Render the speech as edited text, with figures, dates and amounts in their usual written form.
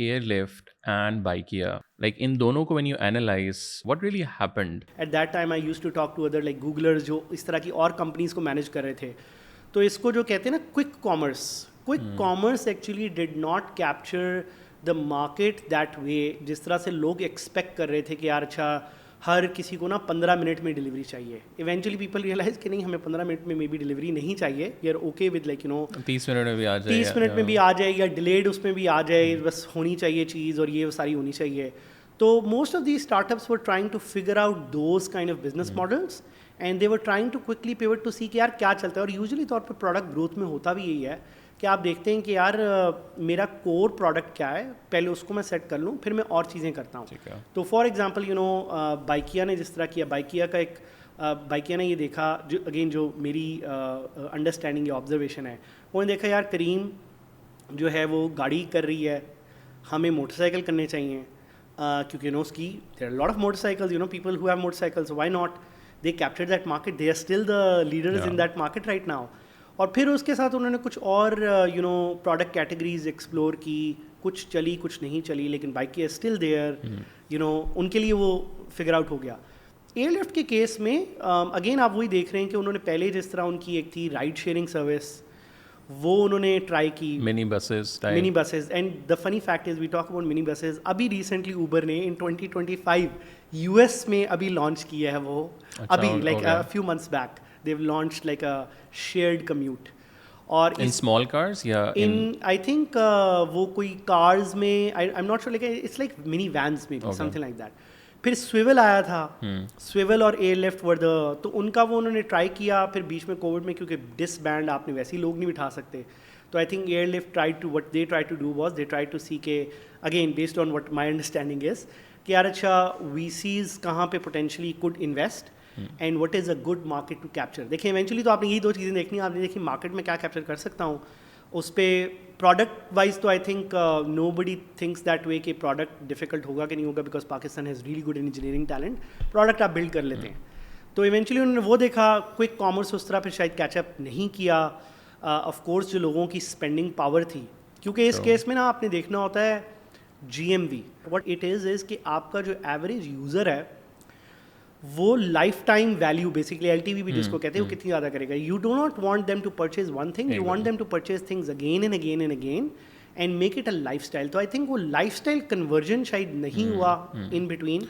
Airlift and Baikia, like in दोनों को when you analyze, what really happened? At that time I used to talk to other like Googlers जो इस तरह की और companies को मैनेज कर रहे थे. तो इसको जो कहते हैं ना quick commerce actually did not capture the market that way, जिस तरह से लोग एक्सपेक्ट कर रहे थे कि यार अच्छा हर किसी को ना 15 मिनट में डिलीवरी चाहिए. इवेंचुअली पीपल रियलाइज कि नहीं, हमें 15 मिनट में मे बी डिलीवरी नहीं चाहिए. We are okay with like 30 minute में भी आ जाए, 30 मिनट में भी आ जाए या डिलेड उसमें भी आ जाए, बस होनी चाहिए चीज़ और ये सारी होनी चाहिए. तो most of these startups were trying to figure out those kind of business models and they were trying to quickly pivot to see कि यार क्या चलता है. और यूजुअली तौर पे प्रोडक्ट ग्रोथ में होता भी यही है कि आप देखते हैं कि यार मेरा कोर प्रोडक्ट क्या है, पहले उसको मैं सेट कर लूँ, फिर मैं और चीज़ें करता हूँ. तो फॉर एग्जांपल बाइकिया ने जिस तरह किया, बाइकिया ने ये देखा, जो अगेन जो मेरी अंडरस्टैंडिंग या ऑब्जर्वेशन है, उन्होंने देखा यार करीम जो है वो गाड़ी कर रही है, हमें मोटरसाइकिल करने चाहिए. क्योंकि उसकी there are lot of motorcycles, people who have motorcycles, why not they capture that market, they are still the leaders in that market right now. और फिर उसके साथ उन्होंने कुछ और प्रोडक्ट कैटेगरीज एक्सप्लोर की, कुछ चली कुछ नहीं चली, लेकिन बाइक की स्टिल देयर, उनके लिए वो फिगर आउट हो गया. एयरलिफ्ट के केस में अगेन आप वही देख रहे हैं कि उन्होंने पहले जिस तरह उनकी एक थी राइड शेयरिंग सर्विस, वो उन्होंने ट्राई की, mini buses. And the funny fact is we talk about mini buses, अभी रिसेंटली उबर ने इन 2025 यूएस में अभी लॉन्च किया है वो. अभी like a few months back they've launched like a shared commute. और in small cars या in I think वो कोई cars में I'm not sure, like it's like mini vans maybe, something like that. फिर स्विवल आया था, swivel और airlift were the, तो उनका वो उन्होंने ट्राई किया. फिर बीच में कोविड में क्योंकि डिसबैंड आपने वैसे ही लोग नहीं बिठा सकते, तो I think Airlift try to what they try to do was they try to see के again based on what my understanding is कि यार अच्छा वीसीज कहाँ पे potentially could invest and what is a good market to capture. देखिए eventually तो आपने यही दो चीज़ें देखनी. आपने देखी मार्केट में क्या कैप्चर कर सकता हूँ, उस पर प्रोडक्ट वाइज तो I think nobody thinks that way कि प्रोडक्ट डिफिकल्ट होगा कि नहीं होगा, because Pakistan has really good engineering talent, product आप बिल्ड कर लेते हैं. तो इवेंचुअली उन्होंने वो देखा, क्विक कॉमर्स उस तरह फिर शायद कैचअप नहीं किया. ऑफ कोर्स जो लोगों की स्पेंडिंग पावर थी, क्योंकि इस केस में ना आपने देखना होता है GMV, व्हाट इट इज़ कि आपका जो एवरेज यूज़र है वो lifetime value basically LTV भी जिसको कहते हैं, वो कितनी ज़्यादा करेगा. You do not want them to purchase one thing, you want them to purchase things again and again and again and make it a lifestyle. तो I think वो लाइफ स्टाइल कन्वर्जन शायद नहीं हुआ in between.